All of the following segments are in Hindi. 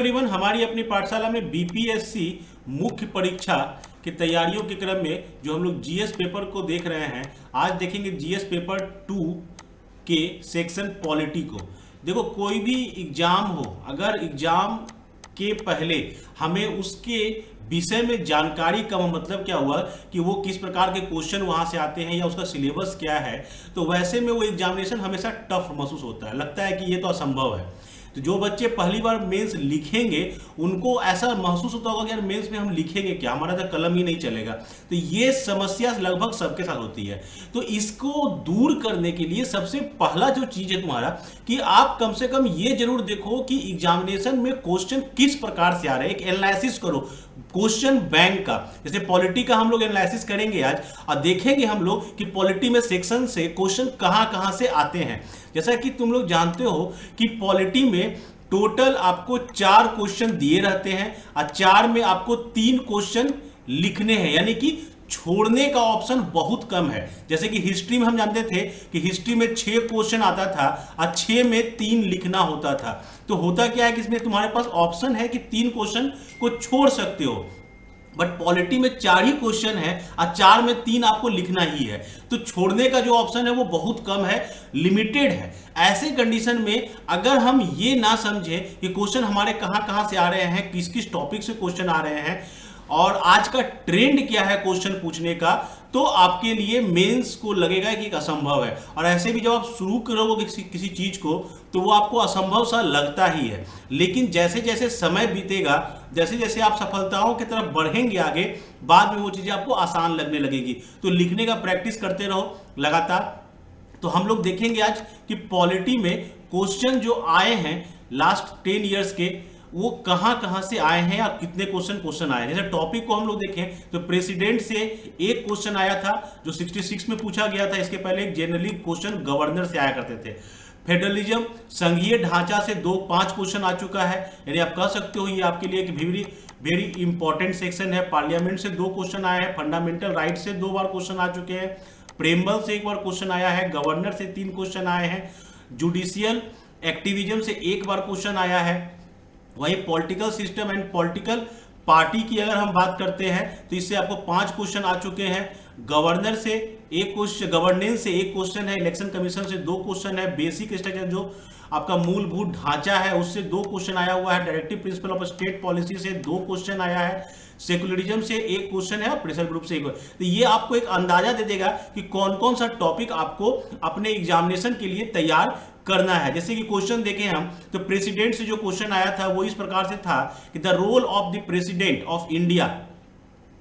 एवरीवन, हमारी अपनी पाठशाला में बीपीएससी मुख्य परीक्षा की तैयारियों के क्रम में जो हम लोग जीएस पेपर को देख रहे हैं, आज देखेंगे जीएस पेपर 2 के सेक्शन पॉलिटी को। देखो, कोई भी एग्जाम हो, अगर एग्जाम के पहले हमें उसके विषय में जानकारी का मतलब क्या हुआ कि वो किस प्रकार के क्वेश्चन वहां से आते हैं या उसका सिलेबस क्या है, तो वैसे में वो एग्जामिनेशन हमेशा टफ महसूस होता है, लगता है कि ये तो असंभव है। तो जो बच्चे पहली बार मेंस लिखेंगे उनको ऐसा महसूस होता होगा कि यार मेंस में हम लिखेंगे क्या, हमारा तो कलम ही नहीं चलेगा। तो ये समस्या लगभग सबके साथ होती है। तो इसको दूर करने के लिए सबसे पहला जो चीज है तुम्हारा कि आप कम से कम ये जरूर देखो कि एग्जामिनेशन में क्वेश्चन किस प्रकार से आ रहे हैं, एक एनालिसिस करो क्वेश्चन बैंक का। जैसे पॉलिटी का हम लोग एनालिसिस करेंगे आज और देखेंगे हम लोग कि पॉलिटी में सेक्शन से क्वेश्चन कहां कहां से आते हैं। जैसा कि तुम लोग जानते हो कि पॉलिटी में टोटल आपको 4 क्वेश्चन दिए रहते हैं और 4 में आपको 3 क्वेश्चन लिखने हैं, यानी कि छोड़ने का ऑप्शन बहुत कम है। जैसे कि हिस्ट्री में हम जानते थे कि हिस्ट्री में 6 क्वेश्चन आता था और 6 में 3 लिखना होता था। तो होता क्या है कि इसमें तुम्हारे पास ऑप्शन है कि 3 क्वेश्चन को छोड़ सकते हो, बट पॉलिटी में 4 ही क्वेश्चन है और 4 में 3 आपको लिखना ही है। तो छोड़ने का जो ऑप्शन है वो बहुत कम है, लिमिटेड है। ऐसे कंडीशन में अगर हम ये ना समझें कि क्वेश्चन हमारे कहां कहां से आ रहे हैं, किस किस टॉपिक से क्वेश्चन आ रहे हैं और आज का ट्रेंड क्या है क्वेश्चन पूछने का, तो आपके लिए मेंस को लगेगा कि असंभव है। और ऐसे भी जब आप शुरू करोगे किसी चीज को तो वो आपको असंभव सा लगता ही है, लेकिन जैसे जैसे समय बीतेगा, जैसे जैसे आप सफलताओं की तरफ बढ़ेंगे आगे, बाद में वो चीजें आपको आसान लगने लगेगी। तो लिखने का प्रैक्टिस करते रहो लगातार। तो हम लोग देखेंगे आज कि पॉलिटी में क्वेश्चन जो आए हैं लास्ट 10 ईयर्स के, वो कहां कहां से आए हैं और कितने क्वेश्चन आए हैं। जैसे टॉपिक को हम लोग देखें तो प्रेसिडेंट से एक क्वेश्चन आया था जो 66 में पूछा गया था। इसके पहले एक जनरली क्वेश्चन गवर्नर से आया करते थे। फेडरलिज्म संघीय ढांचा से 5 क्वेश्चन आ चुका है, यानी आप कह सकते हो ये आपके लिए एक वेरी इंपॉर्टेंट सेक्शन है। पार्लियामेंट से 2 क्वेश्चन आए हैं, फंडामेंटल राइट से 2 बार क्वेश्चन आ चुके हैं, प्रेम्बल से 1 बार क्वेश्चन आया है, गवर्नर से 3 क्वेश्चन आए हैं, जुडिशियल एक्टिविज्म से 1 बार क्वेश्चन आया है। वही political system and political party की अगर हम बात करते हैं तो इससे आपको 5 क्वेश्चन आ चुके हैं। गवर्नर से 1 क्वेश्चन, गवर्नेंस से 1 क्वेश्चन है, इलेक्शन कमीशन से 2 क्वेश्चन है, बेसिक स्ट्रक्चर जो आपका मूलभूत ढांचा है उससे 2 क्वेश्चन आया हुआ है, directive principle of state policy से 2 क्वेश्चन आया है, सेकुलरिज्म से 1 क्वेश्चन है और प्रेशर ग्रुप से 1। तो ये आपको एक अंदाजा दे देगा कि कौन कौन सा टॉपिक आपको अपने एग्जामिनेशन के लिए तैयार करना है। जैसे कि क्वेश्चन देखें हम तो प्रेसिडेंट से जो क्वेश्चन आया था वो इस प्रकार से था कि the role of the president of India,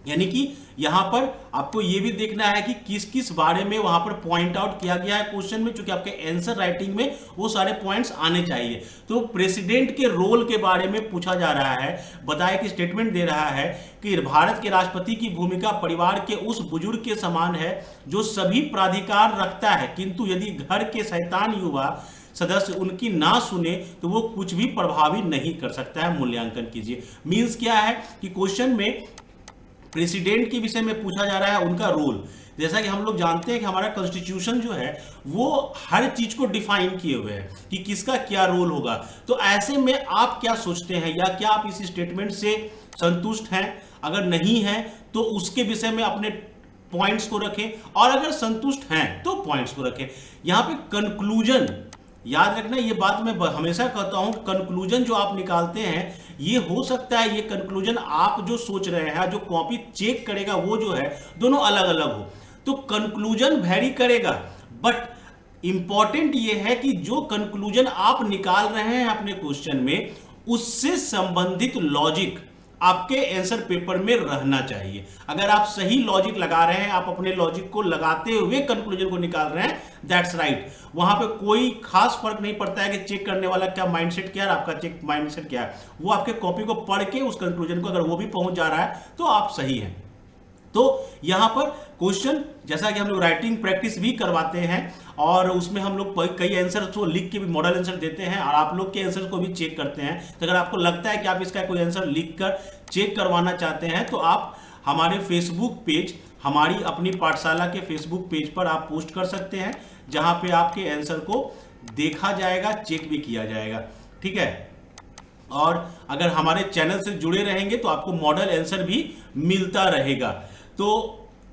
यानी कि यहां पर आपको यह भी देखना है कि किस किस बारे में वहां पर पॉइंट आउट किया गया है क्वेश्चन में, चूंकि आपके आंसर राइटिंग में वो सारे पॉइंट्स आने चाहिए। तो प्रेसिडेंट के रोल के बारे में पूछा जा रहा है। बताया कि स्टेटमेंट दे रहा है कि भारत के राष्ट्रपति की भूमिका परिवार के उस बुजुर्ग के समान है जो सभी प्राधिकार रखता है, किंतु यदि घर के शैतान युवा सदस्य उनकी ना सुने तो वो कुछ भी प्रभावी नहीं कर सकता है। मूल्यांकन कीजिए। मींस क्या है कि क्वेश्चन में प्रेसिडेंट के विषय में पूछा जा रहा है, उनका रोल। जैसा कि हम लोग जानते हैं कि हमारा कॉन्स्टिट्यूशन जो है वो हर चीज को डिफाइन किए हुए है कि किसका क्या रोल होगा। तो ऐसे में आप क्या सोचते हैं या क्या आप इस स्टेटमेंट से संतुष्ट हैं? अगर नहीं है तो उसके विषय में अपने पॉइंट्स को रखें, और अगर संतुष्ट हैं तो पॉइंट्स को रखें। यहां पे कंक्लूजन याद रखना, ये बात मैं हमेशा कहता हूं, कंक्लूजन जो आप निकालते हैं ये हो सकता है ये कंक्लूजन आप जो सोच रहे हैं, जो कॉपी चेक करेगा वो जो है दोनों अलग अलग हो, तो कंक्लूजन वेरी करेगा। बट इंपॉर्टेंट ये है कि जो कंक्लूजन आप निकाल रहे हैं अपने क्वेश्चन में उससे संबंधित लॉजिक आपके आंसर पेपर में रहना चाहिए। अगर आप सही लॉजिक लगा रहे हैं, आप अपने लॉजिक को लगाते हुए कंक्लूजन को निकाल रहे हैं, दैट्स राइट। वहां पे कोई खास फर्क नहीं पड़ता है कि चेक करने वाला क्या माइंडसेट क्या है, आपका चेक माइंडसेट क्या है। वो आपके कॉपी को पढ़ के उस कंक्लूजन को अगर वो भी पहुंच जा रहा है तो आप सही हैं। तो यहां पर क्वेश्चन जैसा कि हम लोग राइटिंग प्रैक्टिस भी करवाते हैं और उसमें हम लोग कई आंसर तो लिख के भी मॉडल आंसर देते हैं और आप लोग के आंसर को भी चेक करते हैं। तो अगर आपको लगता है कि आप इसका कोई आंसर लिख कर चेक करवाना चाहते हैं तो आप हमारे फेसबुक पेज, हमारी अपनी पाठशाला के फेसबुक पेज पर आप पोस्ट कर सकते हैं, जहां पे आपके आंसर को देखा जाएगा, चेक भी किया जाएगा। ठीक है। और अगर हमारे चैनल से जुड़े रहेंगे तो आपको मॉडल आंसर भी मिलता रहेगा। तो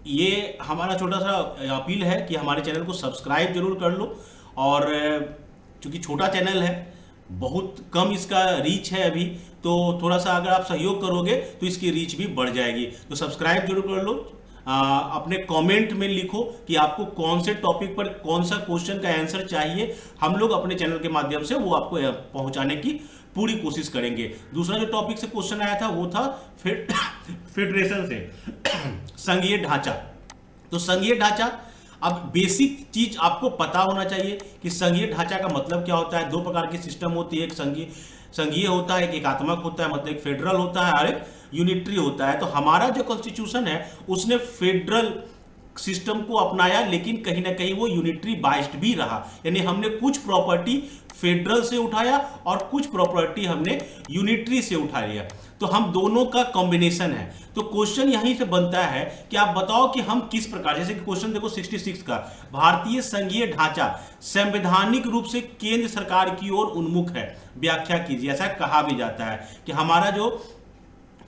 ये हमारा छोटा सा अपील है कि हमारे चैनल को सब्सक्राइब जरूर कर लो, और चूंकि छोटा चैनल है, बहुत कम इसका रीच है अभी, तो थोड़ा सा अगर आप सहयोग करोगे तो इसकी रीच भी बढ़ जाएगी। तो सब्सक्राइब जरूर कर लो। अपने कमेंट में लिखो कि आपको कौन से टॉपिक पर कौन सा क्वेश्चन का आंसर चाहिए, हम लोग अपने चैनल के माध्यम से वो आपको पहुंचाने की पूरी कोशिश करेंगे। दूसरा जो टॉपिक से क्वेश्चन आया था वो था फेडरेशन से संघीय ढांचा। तो संघीय ढांचा, अब बेसिक चीज आपको पता होना चाहिए कि संघीय ढांचा का मतलब क्या होता है। दो प्रकार की सिस्टम होती है, एक संघीय होता है, एक एकात्मक होता है, मतलब एक फेडरल होता है और एक यूनिटरी होता है। तो हमारा जो कॉन्स्टिट्यूशन है उसने फेडरल सिस्टम को अपनाया, लेकिन कहीं ना कहीं वो यूनिटरी बाइस्ड भी रहा, यानी हमने कुछ प्रॉपर्टी फेडरल से उठाया और कुछ प्रॉपर्टी हमने यूनिटरी से उठा लिया। तो हम दोनों का कॉम्बिनेशन है। तो क्वेश्चन यहीं से बनता है कि आप बताओ कि हम किस प्रकार, जैसे कि क्वेश्चन देखो 66 का, भारतीय संघीय ढांचा संवैधानिक रूप से केंद्र सरकार की ओर उन्मुख है, व्याख्या कीजिए। ऐसा कहा भी जाता है कि हमारा जो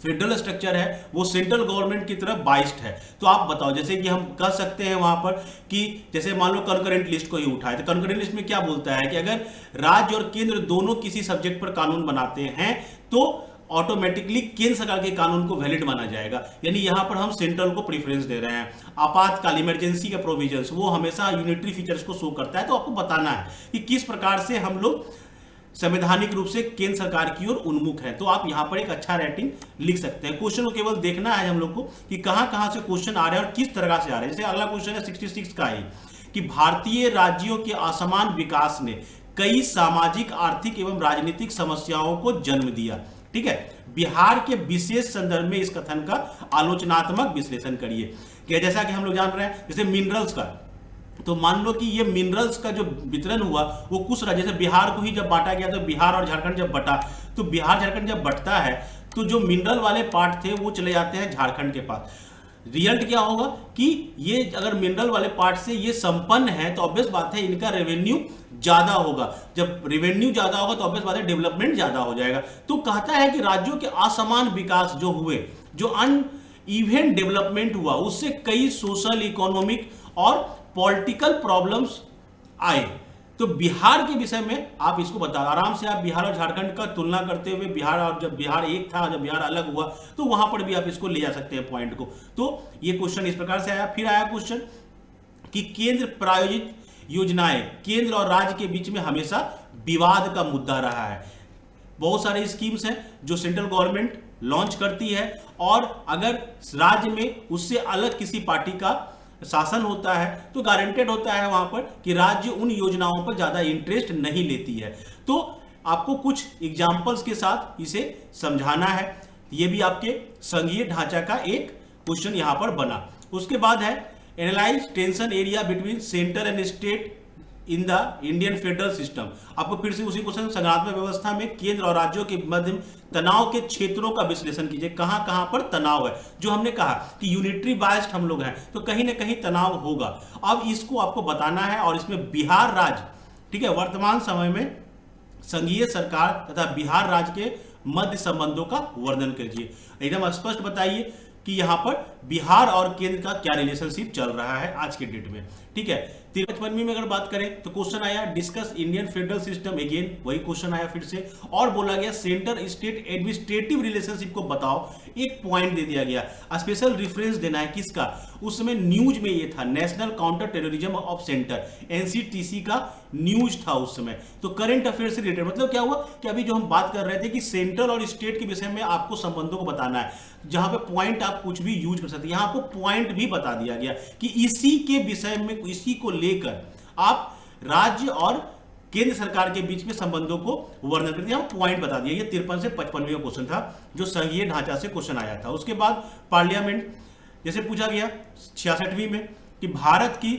फेडरल स्ट्रक्चर है वो सेंट्रल गवर्नमेंट की तरफ बाइस्ड है। तो आप बताओ, जैसे कि हम कह सकते हैं वहां पर कि जैसे मान लो कंकरेंट लिस्ट को ही उठाए, तो कंकरेंट लिस्ट में क्या बोलता है कि अगर राज्य और केंद्र दोनों किसी सब्जेक्ट पर कानून बनाते हैं तो ऑटोमेटिकली केंद्र सरकार के कानून को वैलिड माना जाएगा, यानी यहां पर हम सेंट्रल को प्रेफरेंस दे रहे हैं। आपातकाल इमरजेंसी का प्रोविजंस वो हमेशा यूनिटरी फीचर्स को शो करता है। तो आपको बताना है कि किस प्रकार से हम लोग संवैधानिक रूप से केंद्र सरकार की ओर उन्मुख है। तो आप यहां पर एक अच्छा रेटिंग लिख सकते हैं। क्वेश्चन को केवल देखना है हम लोग को कि कहां से क्वेश्चन आ रहे हैं और किस तरह से आ रहे हैं। जैसे अगला क्वेश्चन है 66 का ही, कि भारतीय राज्यों के असमान विकास ने कई सामाजिक, आर्थिक एवं राजनीतिक समस्याओं को जन्म दिया। ठीक है, बिहार के विशेष संदर्भ में इस कथन का आलोचनात्मक विश्लेषण करिए। कि जैसा कि हम लोग जान रहे हैं, जैसे मिनरल्स का, तो मान लो कि ये मिनरल्स का जो वितरण हुआ वो कुछ राज्य, जैसे बिहार को ही जब बांटा गया, तो बिहार और झारखंड जब बटा, तो बिहार झारखंड जब बटता है तो जो मिनरल वाले पार्ट थे वो चले जाते हैं झारखंड के पास। रिजल्ट क्या होगा कि ये अगर मिनरल वाले पार्ट से ये संपन्न है तो ऑब्वियस बात है इनका रेवेन्यू ज्यादा होगा। जब रेवेन्यू ज्यादा होगा तो ऑब्वियस बात है डेवलपमेंट ज्यादा हो जाएगा। तो कहता है कि राज्यों के असमान विकास जो हुए, जो अनइवन डेवलपमेंट हुआ, उससे कई सोशल, इकोनॉमिक और पॉलिटिकल प्रॉब्लम्स आए। तो बिहार के विषय में आप इसको बता, आराम से आप बिहार और झारखंड का तुलना करते हुए, बिहार और जब बिहार एक था, जब बिहार अलग हुआ, तो वहां पर भी आप इसको ले जा सकते हैं पॉइंट को। तो ये क्वेश्चन इस प्रकार से आया। फिर आया क्वेश्चन कि केंद्र प्रायोजित योजनाएं केंद्र और राज्य के बीच में हमेशा विवाद का मुद्दा रहा है। बहुत सारे स्कीम्स हैं जो सेंट्रल गवर्नमेंट लॉन्च करती है, और अगर राज्य में उससे अलग किसी पार्टी का शासन होता है तो गारंटेड होता है वहां पर कि राज्य उन योजनाओं पर ज्यादा इंटरेस्ट नहीं लेती है। तो आपको कुछ एग्जाम्पल्स के साथ इसे समझाना है। ये भी आपके संघीय ढांचा का एक क्वेश्चन यहां पर बना। उसके बाद है analyse tension area between centre and state in the Indian federal system. आपको फिर से उसी क्वेश्चन, संघात्मक व्यवस्था में केंद्र और राज्यों के मध्य तनाव के क्षेत्रों का विश्लेषण कीजिए। कहां पर तनाव है, जो हमने कहा कि यूनिटरी बाइस्ड हम लोग हैं तो कहीं ना कहीं तनाव होगा। अब इसको आपको बताना है, और इसमें बिहार राज्य, ठीक है, वर्तमान समय में संघीय सरकार तथा बिहार राज्य के मध्य संबंधों का वर्णन कीजिए। एकदम स्पष्ट बताइए कि यहां पर बिहार और केंद्र का क्या रिलेशनशिप चल रहा है आज के डेट में। ठीक है, 53वीं में अगर बात करें तो क्वेश्चन आया discuss Indian federal system, again वही क्वेश्चन आया फिर से, और बोला गया सेंटर स्टेट एडमिनिस्ट्रेटिव रिलेशनशिप को बताओ। एक पॉइंट दे दिया गया, स्पेशल रेफरेंस देना है किसका, उस समय न्यूज में ये था national counter terrorism of centre, NCTC का न्यूज था उस समय। तो करंट अफेयर से रिलेटेड मतलब क्या हुआ कि अभी जो हम बात कर रहे थे कि सेंट्रल और स्टेट के विषय में आपको संबंधों को बताना है, जहां पे पॉइंट आप कुछ भी यूज कर सकते हैं। यहां आपको पॉइंट भी बता दिया गया कि इसी के विषय में, इसी को लेकर आप राज्य और केंद्र सरकार के बीच में संबंधों को वर्णन करते हैं, पॉइंट बता दिया। ये 53 से 55वां क्वेश्चन था जो संघीय ढांचा से क्वेश्चन आया था। उसके बाद पार्लियामेंट, जैसे पूछा गया 66वीं में कि भारत की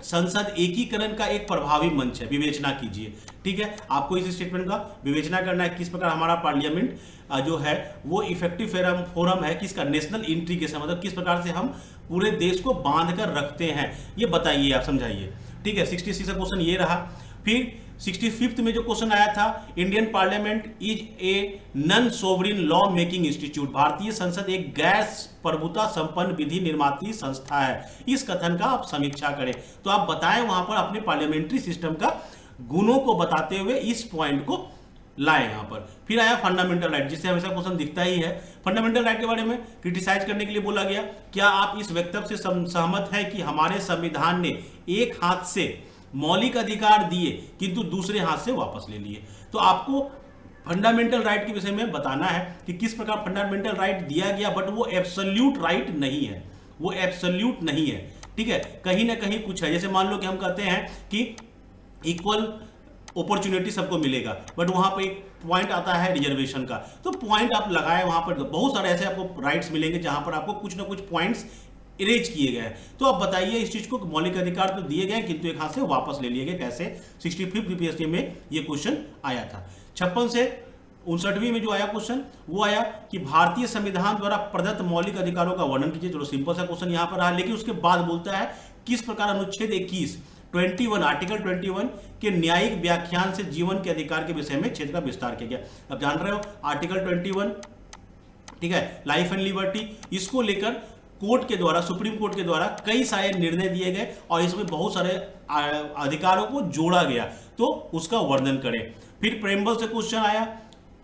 संसद एकीकरण का एक प्रभावी मंच है, विवेचना कीजिए। ठीक है, आपको इस स्टेटमेंट का विवेचना करना है, किस प्रकार हमारा पार्लियामेंट जो है वो इफेक्टिव फोरम है, किसका, नेशनल इंटीग्रेशन, मतलब किस प्रकार से हम पूरे देश को बांध कर रखते हैं, ये बताइए, आप समझाइए। ठीक है, 66 का क्वेश्चन ये रहा। फिर 65th में जो क्वेश्चन आया था, Indian parliament is a non sovereign law making institute, भारतीय संसद एक गैर प्रभुता संपन्न विधि निर्माती संस्था है, इस कथन का आप समीक्षा करें। तो आप बताएं वहां पर अपने पार्लियामेंट्री सिस्टम का गुणों को बताते हुए इस पॉइंट को लाए यहां पर। फिर आया फंडामेंटल राइट, जिससे हमेशा क्वेश्चन दिखता ही है। फंडामेंटल राइट के बारे में क्रिटिसाइज करने के लिए बोला गया, क्या आप इस वक्तव्य से सहमत हैं कि हमारे संविधान ने एक हाथ से मौलिक अधिकार दिए किंतु दूसरे हाथ से वापस ले लिए। तो आपको फंडामेंटल राइट के विषय में बताना है कि किस प्रकार फंडामेंटल राइट दिया गया, बट वो एब्सोल्यूट राइट नहीं है, वो एब्सोल्यूट नहीं है, ठीक है, कहीं ना कहीं कुछ है। जैसे मान लो कि हम कहते हैं कि इक्वल अपॉर्चुनिटी सबको मिलेगा, बट वहां पर एक पॉइंट आता है रिजर्वेशन का, तो पॉइंट आप लगाए वहां पर, बहुत सारे ऐसे आपको राइट्स मिलेंगे जहां पर आपको कुछ ना कुछ पॉइंट्स इरेज किए गए हैं। तो आप बताइए इस चीज को, मौलिक अधिकार तो दिए गए किंतु एक हाथ से वापस ले लिए गए, कैसे? 65th यूपीएससी में ये क्वेश्चन आया था। 56 से 59वीं में जो आया क्वेश्चन वो आया कि भारतीय संविधान द्वारा प्रदत्त मौलिक अधिकारों का वर्णन कीजिए। चलो सिंपल सा क्वेश्चन यहां पर रहा, लेकिन उसके बाद बोलता है किस प्रकार अनुच्छेद 21 आर्टिकल 21 के न्यायिक व्याख्यान से जीवन के अधिकार के विषय में क्षेत्र का विस्तार किया गया। अब जान रहे हो आर्टिकल 21, ठीक है, लाइफ एंड लिबर्टी, इसको लेकर कोर्ट के द्वारा, सुप्रीम कोर्ट के द्वारा कई सारे निर्णय दिए गए और इसमें बहुत सारे अधिकारों को जोड़ा गया, तो उसका वर्णन करें। फिर प्रेम्बल से क्वेश्चन आया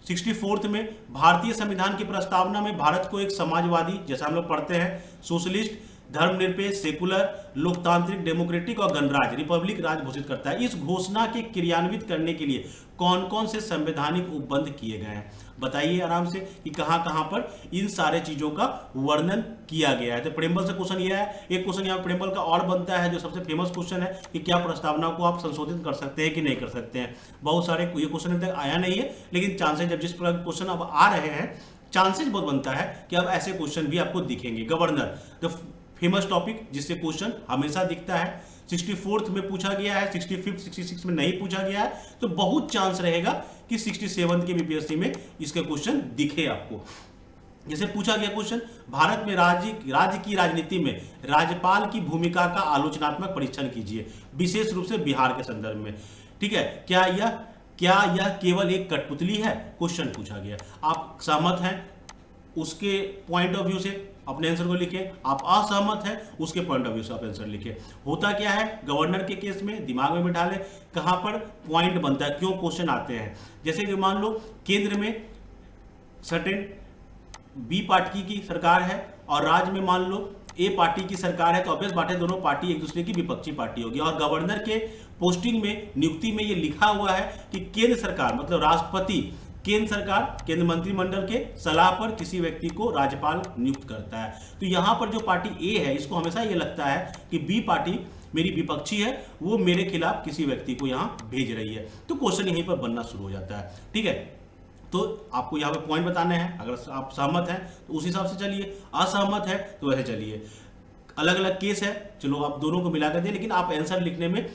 64th में, भारतीय संविधान की प्रस्तावना में भारत को एक समाजवादी, जैसा हम लोग पढ़ते हैं, सोशलिस्ट, धर्मनिरपेक्ष, सेकुलर, लोकतांत्रिक, डेमोक्रेटिक और गणराज्य, रिपब्लिक राज्य घोषित करता है। इस घोषणा के क्रियान्वित करने के लिए कौन कौन से संवैधानिक उपबंध किए गए हैं? बताइए आराम से कि कहां कहां पर इन सारे चीजों का वर्णन किया गया है। तो प्रेम्बल से क्वेश्चन यह है। एक क्वेश्चन यहाँ प्रेम्बल का और बनता है जो सबसे फेमस क्वेश्चन है कि क्या प्रस्तावना को आप संशोधित कर सकते हैं कि नहीं कर सकते हैं। बहुत सारे ये क्वेश्चन अभी तक आया नहीं है, लेकिन चांसेस, जब जिस प्रकार क्वेश्चन अब आ रहे हैं, चांसेस बहुत बनता है कि अब ऐसे क्वेश्चन भी आपको दिखेंगे। गवर्नर, द फेमस टॉपिक जिससे क्वेश्चन हमेशा दिखता है, 64th में पूछा गया है, 65th 66 में नहीं पूछा गया है, तो बहुत चांस रहेगा कि 67 के बीपीएससी में इसके क्वेश्चन दिखे आपको। जैसे पूछा गया क्वेश्चन, भारत में राज्य की राजनीति में राज्यपाल की भूमिका का आलोचनात्मक परीक्षण कीजिए, विशेष रूप से बिहार के संदर्भ में, ठीक है, क्या यह केवल एक कठपुतली है? क्वेश्चन पूछा गया। आप सहमत हैं उसके पॉइंट ऑफ व्यू से अपने आंसर को लिखे, आप असहमत हैं उसके पॉइंट ऑफ व्यू से आप आंसर लिखे। होता क्या है गवर्नर के केस में, दिमाग में बिठा ले कहां पर पॉइंट बनता है, क्यों क्वेश्चन आते हैं। जैसे कि मान लो केंद्र में सर्टेन बी पार्टी की सरकार है और राज्य में मान लो ए पार्टी की सरकार है, तो ऑब्वियस बात है दोनों पार्टी एक दूसरे की विपक्षी पार्टी होगी। और गवर्नर के पोस्टिंग में, नियुक्ति में ये लिखा हुआ है कि केंद्र सरकार मतलब राष्ट्रपति, केंद्र सरकार, केंद्र मंत्रिमंडल के सलाह पर किसी व्यक्ति को राज्यपाल नियुक्त करता है। तो यहां पर जो पार्टी ए है, इसको हमेशा ये लगता है कि बी पार्टी मेरी विपक्षी है, वो मेरे खिलाफ किसी व्यक्ति को यहां भेज रही है, तो क्वेश्चन यहीं पर बनना शुरू हो जाता है। ठीक है, तो आपको यहाँ पे पॉइंट बताने हैं। अगर आप सहमत हैं तो उस हिसाब से चलिए, असहमत है तो वैसे चलिए। अलग अलग केस है, चलो आप दोनों को मिला कर दें, लेकिन आप आंसर लिखने में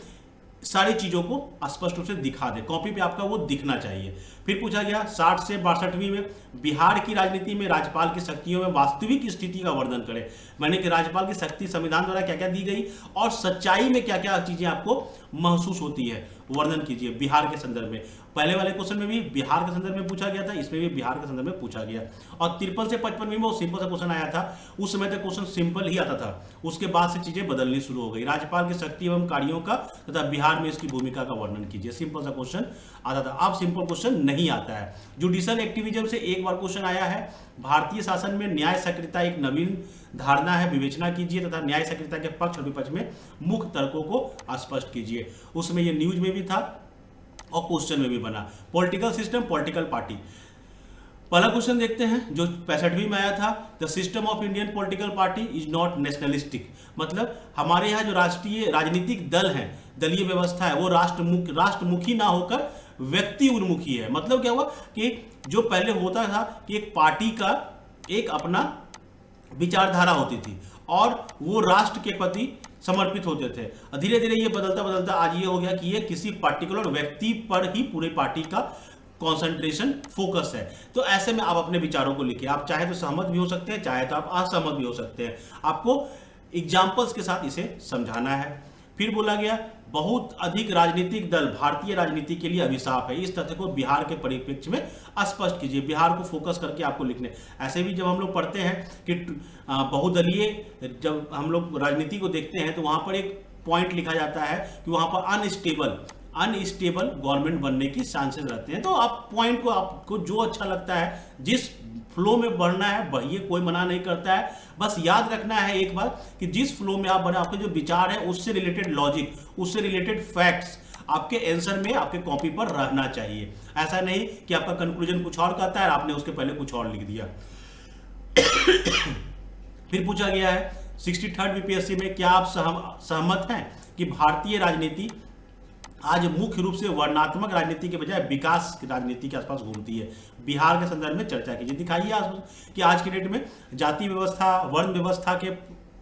सारी चीजों को स्पष्ट रूप से दिखा दें, कॉपी पे आपका वो दिखना चाहिए। फिर पूछा गया 60 से 62वीं में, बिहार की राजनीति में राज्यपाल की शक्तियों में वास्तविक स्थिति का वर्णन करें। मैंने कि राज्यपाल की शक्ति संविधान द्वारा क्या क्या दी गई और सच्चाई में क्या क्या चीजें आपको महसूस होती है, वर्णन कीजिए बिहार के संदर्भ में। पहले वाले क्वेश्चन में भी बिहार के संदर्भ में पूछा गया था, इसमें भी बिहार के संदर्भ में पूछा गया। और 53 से 55 में वो सिंपल सा क्वेश्चन आया था, उस समय तक क्वेश्चन सिंपल ही आता था, उसके बाद से चीजें बदलनी शुरू हो गई। राज्यपाल की शक्ति एवं कार्यों का तथा बिहार में इसकी भूमिका का वर्णन कीजिए, सिंपल सा क्वेश्चन आता था। अब सिंपल क्वेश्चन नहीं आता है। जुडिशियल एक्टिविज्म से एक बार क्वेश्चन आया है, भारतीय शासन में न्याय सक्रियता एक नवीन धारणा है, विवेचना कीजिए तथा न्याय सक्रियता के पक्ष और विपक्ष में मुख्य तर्कों को स्पष्ट कीजिए। उसमें ये न्यूज में भी था और क्वेश्चन में भी बना। Political system, political party. पहला क्वेश्चन देखते हैं जो 65वीं में आया था, the system of Indian political party is not nationalistic. मतलब हमारे यहाँ जो राष्ट्रीय राजनीतिक दल है, दलीय व्यवस्था है, वो राष्ट्रमुखी ना होकर व्यक्ति उन्मुखी है। मतलब क्या हुआ कि जो पहले होता था कि एक पार्टी का एक अपना विचारधारा होती थी और वो राष्ट्र के प्रति समर्पित होते थे। धीरे धीरे ये बदलता बदलता आज ये हो गया कि ये किसी पर्टिकुलर व्यक्ति पर ही पूरे पार्टी का कंसंट्रेशन फोकस है। तो ऐसे में आप अपने विचारों को लिखिए, आप चाहे तो सहमत भी हो सकते हैं, चाहे तो आप असहमत भी हो सकते हैं, आपको एग्जाम्पल्स के साथ इसे समझाना है। फिर बोला गया बहुत अधिक राजनीतिक दल भारतीय राजनीति के लिए अभिशाप है। इस तथ्य को बिहार के परिप्रेक्ष्य में स्पष्ट कीजिए। बिहार को फोकस करके आपको लिखने। ऐसे भी जब हम लोग पढ़ते हैं कि बहुदलीय, जब हम लोग राजनीति को देखते हैं तो वहां पर एक पॉइंट लिखा जाता है कि वहां पर अनस्टेबल गवर्नमेंट बनने की चांसेस रहते हैं। तो आप पॉइंट को, आपको जो अच्छा लगता है, जिस फ्लो में बढ़ना है बढ़िए, कोई मना नहीं करता है। बस याद रखना है एक बात कि जिस फ्लो में आप बने, आपके जो विचार है उससे रिलेटेड लॉजिक, उससे रिलेटेड फैक्ट्स आपके आंसर में, आपके कॉपी पर रहना चाहिए। ऐसा नहीं कि आपका कंक्लूजन कुछ और कहता है, आपने उसके पहले कुछ और लिख दिया। फिर पूछा गया है 63rd बीपीएससी में, क्या आप सहमत हैं कि भारतीय राजनीति आज मुख्य रूप से वर्णात्मक राजनीति के बजाय विकास की राजनीति के आसपास घूमती है? बिहार के संदर्भ में चर्चा कीजिए। दिखाइए कि आज के डेट में जाति व्यवस्था, वर्ण व्यवस्था के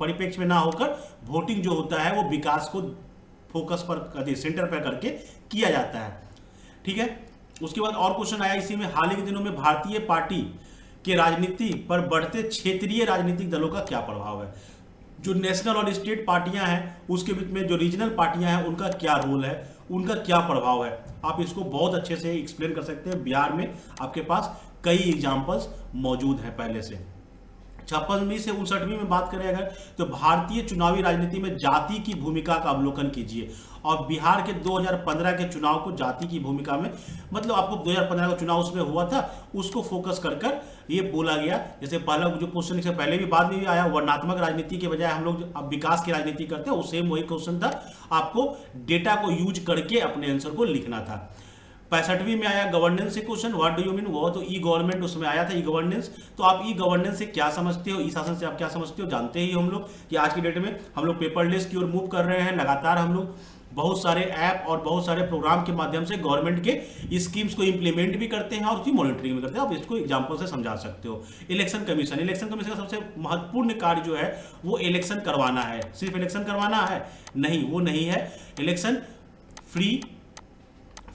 परिप्रेक्ष्य में ना होकर वोटिंग जो होता है वो विकास को फोकस पर, सेंटर पर करके किया जाता है। ठीक है, उसके बाद और क्वेश्चन आया इसी में, हाल ही के दिनों में भारतीय पार्टी के राजनीति पर बढ़ते क्षेत्रीय राजनीतिक दलों का क्या प्रभाव है? जो नेशनल और स्टेट पार्टियां हैं उसके बीच में जो रीजनल पार्टियां हैं उनका क्या रोल है, उनका क्या प्रभाव है? आप इसको बहुत अच्छे से एक्सप्लेन कर सकते हैं। बिहार में आपके पास कई एग्जाम्पल्स मौजूद हैं पहले से। 56वीं से 59वीं में बात करें अगर, तो भारतीय चुनावी राजनीति में जाति की भूमिका का अवलोकन कीजिए। और बिहार के 2015 के चुनाव को जाति की भूमिका में, मतलब आपको 2015 का चुनाव उसमें हुआ था, उसको फोकस कर ये बोला गया। जैसे पहला जो क्वेश्चन इससे पहले भी बाद में भी आया, वर्णात्मक राजनीति के बजाय हम लोग अब विकास की राजनीति करते हैं, सेम वही क्वेश्चन था। आपको डेटा को यूज करके अपने आंसर को लिखना था। 65वीं में आया गवर्नेंस से question, what do you mean, वो तो ई गवर्नमेंट उसमें आया था, ई गवर्नेंस। तो आप ई गवर्नेंस से क्या समझते हो, ई शासन से आप क्या समझते हो? जानते ही हम लोग कि आज की डेट में हम लोग पेपरलेस की ओर मूव कर रहे हैं। लगातार हम लोग बहुत सारे ऐप और बहुत सारे प्रोग्राम के माध्यम से गवर्नमेंट के स्कीम्स को इंप्लीमेंट भी करते हैं और उसकी मॉनिटरिंग भी करते हैं। आप इसको एग्जांपल से समझा सकते हो। इलेक्शन कमीशन का सबसे महत्वपूर्ण कार्य जो है वो इलेक्शन करवाना है। सिर्फ इलेक्शन करवाना है नहीं, वो नहीं है। इलेक्शन फ्री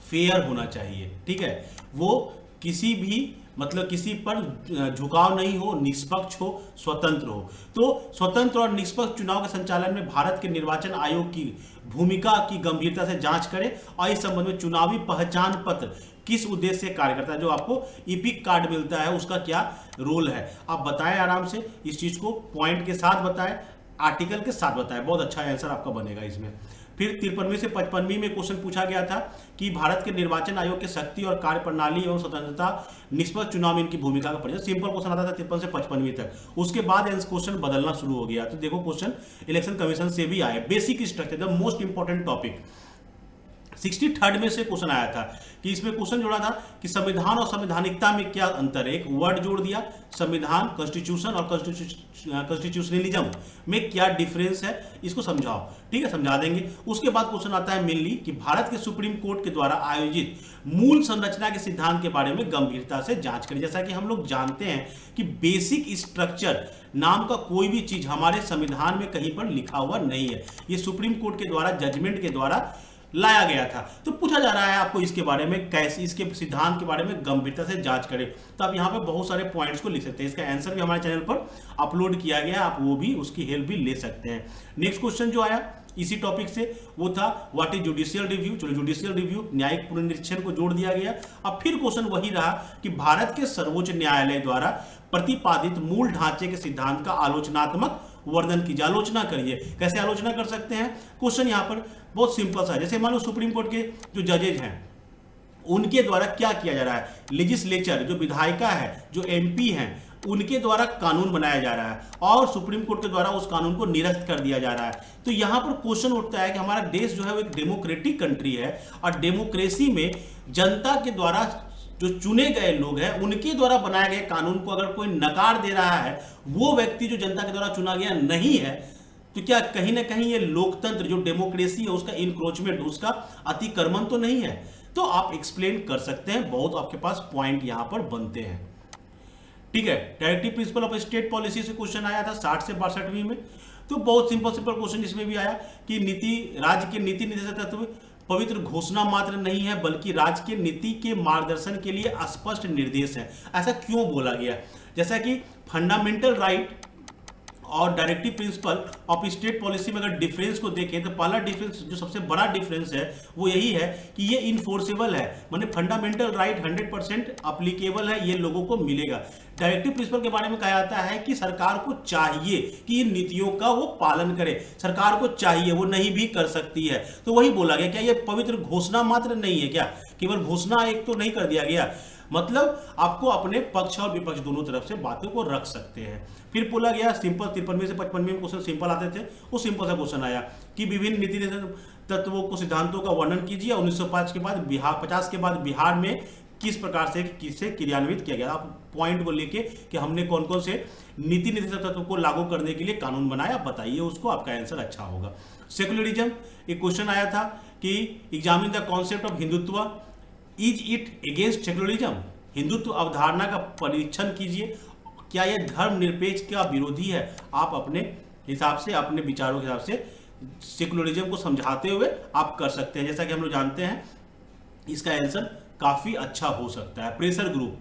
फेयर होना चाहिए। ठीक है, वो किसी भी मतलब किसी पर झुकाव नहीं हो, निष्पक्ष हो, स्वतंत्र हो। तो स्वतंत्र और निष्पक्ष चुनाव के संचालन में भारत के निर्वाचन आयोग की भूमिका की गंभीरता से जांच करें और इस संबंध में चुनावी पहचान पत्र किस उद्देश्य से कार्य करता है, जो आपको ईपिक कार्ड मिलता है उसका क्या रोल है, आप बताएं आराम से। इस चीज को पॉइंट के साथ बताएं, आर्टिकल के साथ बताएं, बहुत अच्छा आंसर आपका बनेगा इसमें। फिर 53वीं से 55वीं में क्वेश्चन पूछा गया था कि भारत के निर्वाचन आयोग के शक्ति और कार्य प्रणाली एवं स्वतंत्रता, निष्पक्ष चुनाव में इनकी भूमिका का परिचय। सिंपल क्वेश्चन आता था 53 से 55वीं तक। उसके बाद क्वेश्चन बदलना शुरू हो गया। तो देखो क्वेश्चन इलेक्शन कमीशन से भी आए। Basic structure, the most important topic. 63rd में से क्वेश्चन आया था कि इसमें क्वेश्चन जोड़ा था कि संविधान और संवैधानिकता में क्या अंतर है। एक वर्ड जोड़ दिया, संविधान, कॉन्स्टिट्यूशन और कॉन्स्टिट्यूशनलिज्म में क्या डिफरेंस है, इसको समझाओ। ठीक है, समझा देंगे। उसके बाद क्वेश्चन आता है मेनली कि भारत के सुप्रीम कोर्ट के द्वारा आयोजित मूल संरचना के सिद्धांत के बारे में गंभीरता से जांच करें। जैसा कि हम लोग जानते हैं कि बेसिक स्ट्रक्चर नाम का कोई भी चीज हमारे संविधान में कहीं पर लिखा हुआ नहीं है। ये सुप्रीम कोर्ट के द्वारा, जजमेंट के द्वारा लाया गया था। तो पूछा जा रहा है आपको इसके बारे में, कैसे इसके सिद्धांत के बारे में गंभीरता से जांच करें। तो आप यहाँ पे बहुत सारे पॉइंट्स को लिख सकते हैं। इसका आंसर भी हमारे चैनल पर अपलोड किया गया, आप वो भी, उसकी हेल्प भी ले सकते हैं। नेक्स्ट क्वेश्चन जो आया इसी टॉपिक से वो था व्हाट इज जुडिशियल रिव्यू। चलो, जुडिशियल रिव्यू, न्यायिक पुनरीक्षण को जोड़ दिया गया। अब फिर क्वेश्चन वही रहा कि भारत के सर्वोच्च न्यायालय द्वारा प्रतिपादित मूल ढांचे के सिद्धांत का आलोचनात्मक वर्णन कीजिए। आलोचना करिए। कैसे आलोचना कर सकते हैं? क्वेश्चन यहाँ पर बहुत सिंपल सा है। जैसे मान लो सुप्रीम कोर्ट के जो जजेज हैं उनके द्वारा क्या किया जा रहा है, लेजिस्लेचर जो विधायिका है, जो एमपी हैं, उनके द्वारा कानून बनाया जा रहा है और सुप्रीम कोर्ट के द्वारा उस कानून को निरस्त कर दिया जा रहा है। तो यहाँ पर क्वेश्चन उठता है कि हमारा देश जो है वो एक डेमोक्रेटिक कंट्री है और डेमोक्रेसी में जनता के द्वारा जो चुने गए लोग हैं उनके द्वारा बनाए गए कानून को अगर कोई नकार दे रहा है, वो व्यक्ति जो जनता के द्वारा चुना गया नहीं है, तो क्या कहीं ना कहीं ये लोकतंत्र जो डेमोक्रेसी है उसका इंक्रोचमेंट, उसका अतिक्रमण तो नहीं है? तो आप एक्सप्लेन कर सकते हैं, बहुत आपके पास पॉइंट यहां पर बनते हैं। ठीक है, directive principle of state policy से क्वेश्चन आया था 60 से 62वीं में। तो बहुत सिंपल क्वेश्चन इसमें भी आया कि राज्य के नीति निर्देशक तत्व पवित्र घोषणा मात्र नहीं है बल्कि राज्य के नीति के मार्गदर्शन के लिए स्पष्ट निर्देश है। ऐसा क्यों बोला गया? जैसा कि फंडामेंटल राइट और directive principle of state policy में अगर डिफरेंस को देखें तो पहला डिफरेंस, जो सबसे बड़ा डिफरेंस है, वो यही है कि ये इनफोर्सेबल है, माने फंडामेंटल राइट 100% अप्लीकेबल है, ये लोगों को मिलेगा। डायरेक्टिव प्रिंसिपल के बारे में कहा जाता है कि सरकार को चाहिए कि इन नीतियों का वो पालन करे, सरकार को चाहिए, वो नहीं भी कर सकती है। तो वही बोला गया, क्या ये पवित्र घोषणा मात्र नहीं है क्या, केवल घोषणा एक तो नहीं कर दिया गया, मतलब आपको अपने पक्ष और विपक्ष दोनों तरफ से बातों को रख सकते हैं। फिर बोला गया सिंपल 53 से 55 में क्वेश्चन सिंपल आते थे, वो सिंपल सा क्वेश्चन आया कि विभिन्न नीति तत्वों को सिद्धांतों का वर्णन कीजिए। 1905 के बाद बिहार 50 के बाद बिहार में किस प्रकार से किसे क्रियान्वित किया गया, आप पॉइंट को लेके कि हमने कौन कौन से नीति तत्वों को लागू करने के लिए कानून बनाया, बताइए उसको, आपका आंसर अच्छा होगा। सेकुलरिज्म एक क्वेश्चन आया था कि examine the concept of Hindutva, is it against secularism, Hindutva अवधारणा का परीक्षण कीजिए, क्या यह धर्मनिरपेक्ष का विरोधी है। आप अपने हिसाब से, अपने विचारों के हिसाब से सेकुलरिज्म को समझाते हुए आप कर सकते हैं। जैसा कि हम लोग जानते हैं इसका आंसर काफी अच्छा हो सकता है। प्रेशर ग्रुप,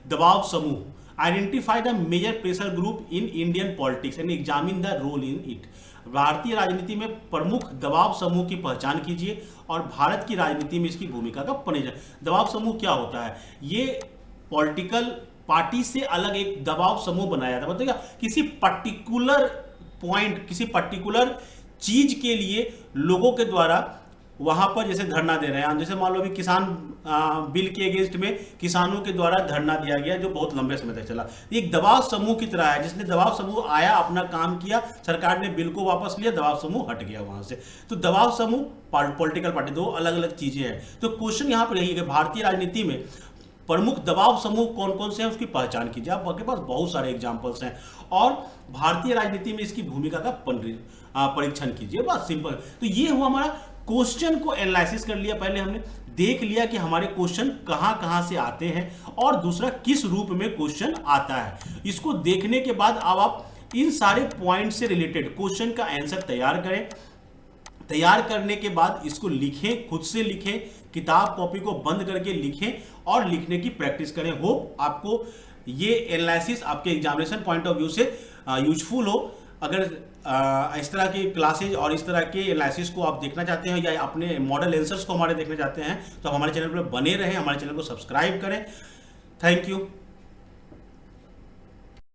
दबाव समूह, identify the major pressure group in Indian politics and examine the role in it, भारतीय राजनीति में प्रमुख दबाव समूह की पहचान कीजिए और भारत की राजनीति में इसकी भूमिका का परिचय। दबाव समूह क्या होता है, ये पॉलिटिकल पार्टी से अलग एक दबाव समूह बनाया था, मतलब किसी पर्टिकुलर पॉइंट, किसी पर्टिकुलर चीज के लिए लोगों के द्वारा वहां पर जैसे धरना दे रहे हैं, जैसे मान लो अभी किसान बिल के अगेंस्ट में किसानों के द्वारा धरना दिया गया जो बहुत लंबे समय तक चला, एक दबाव समूह की तरह है, जिसने दबाव समूह आया, अपना काम किया, सरकार ने बिल को वापस लिया, दबाव समूह हट गया वहां से। तो दबाव समूह, पॉलिटिकल पार्टी, दो अलग अलग चीजें हैं। तो क्वेश्चन यहाँ पर यही है कि भारतीय राजनीति में प्रमुख दबाव समूह कौन कौन से हैं उसकी पहचान कीजिए। आपके पास बहुत सारे एग्जाम्पल्स हैं और भारतीय राजनीति में इसकी भूमिका का परीक्षण कीजिए, बस सिंपल। तो ये हुआ हमारा क्वेश्चन को एनालिसिस कर लिया, पहले हमने देख लिया कि हमारे क्वेश्चन कहां कहां से आते हैं और दूसरा किस रूप में क्वेश्चन आता है। इसको देखने के बाद अब आप इन सारे पॉइंट से रिलेटेड क्वेश्चन का आंसर तैयार करें। तैयार करने के बाद इसको लिखें, खुद से लिखें, किताब कॉपी को बंद करके लिखें और लिखने की प्रैक्टिस करें। होप आपको ये एनालिसिस आपके एग्जामिनेशन पॉइंट ऑफ व्यू से यूजफुल हो। अगर इस तरह की क्लासेज और इस तरह के एनालिसिस को आप देखना चाहते हैं या अपने मॉडल आंसर्स को हमारे देखना चाहते हैं तो हमारे चैनल पर बने रहें, हमारे चैनल को सब्सक्राइब करें। Thank you.